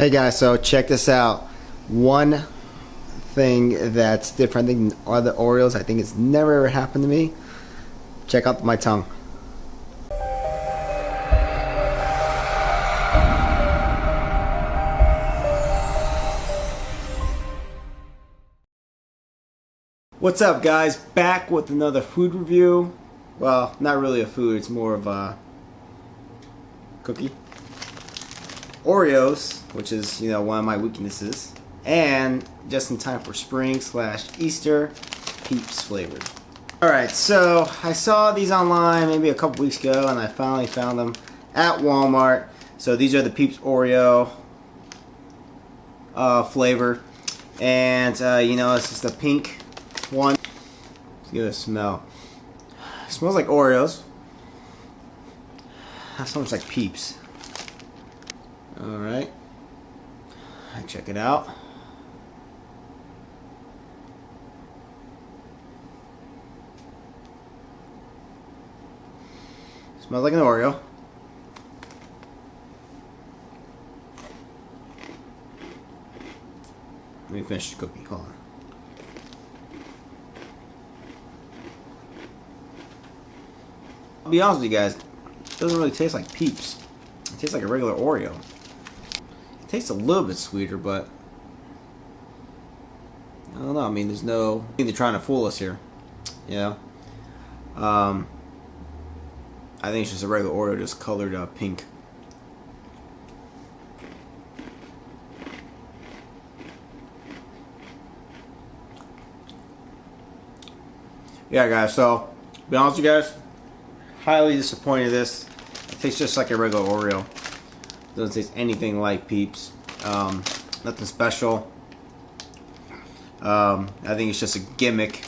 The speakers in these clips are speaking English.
Hey guys, so check this out. One thing that's different than other Oreos, I think it's never ever happened to me. Check out my tongue. What's up guys, back with another food review. Well, not really a food, it's more of a cookie. Oreos, which is, one of my weaknesses, and just in time for spring/Easter, Peeps flavored. Alright, so I saw these online maybe a couple weeks ago, and I finally found them at Walmart. So these are the Peeps Oreo flavor, and it's just a pink one. Let's give it a smell. It smells like Oreos. That smells like Peeps. Alright, check it out. Smells like an Oreo. Let me finish the cookie, hold on. I'll be honest with you guys, it doesn't really taste like Peeps. It tastes like a regular Oreo. It tastes a little bit sweeter, but I don't know. I mean, there's no... I think they're trying to fool us here. I think it's just a regular Oreo, just colored pink. Yeah, guys. So, to be honest with you guys, highly disappointed in this. It tastes just like a regular Oreo. Doesn't taste anything like Peeps. Nothing special. I think it's just a gimmick.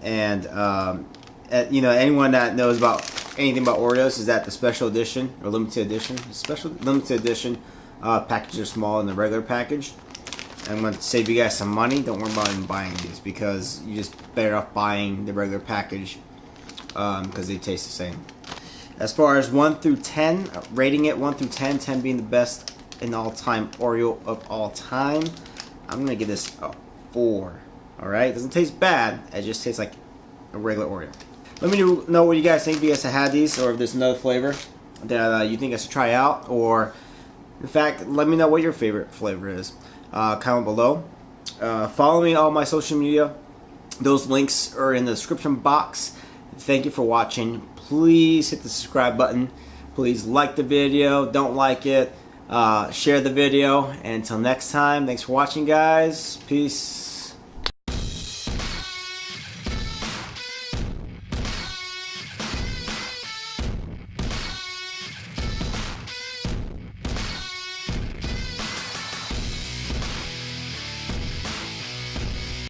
And anyone that knows about anything about Oreos is that the special edition or limited edition, packages are smaller than the regular package. I'm going to save you guys some money. Don't worry about even buying these because you just better off buying the regular package because they taste the same. As far as 1 through 10, rating it 1 through 10, 10 being the best in all-time Oreo of all time, I'm going to give this a 4. Alright? It doesn't taste bad. It just tastes like a regular Oreo. Let me know what you guys think if you guys have had these or if there's another flavor that you think I should try out. Or, in fact, let me know what your favorite flavor is. Comment below. Follow me on all my social media. Those links are in the description box. Thank you for watching. Please hit the subscribe button. Please like the video. Don't like it. Share the video. And until next time, thanks for watching, guys. Peace.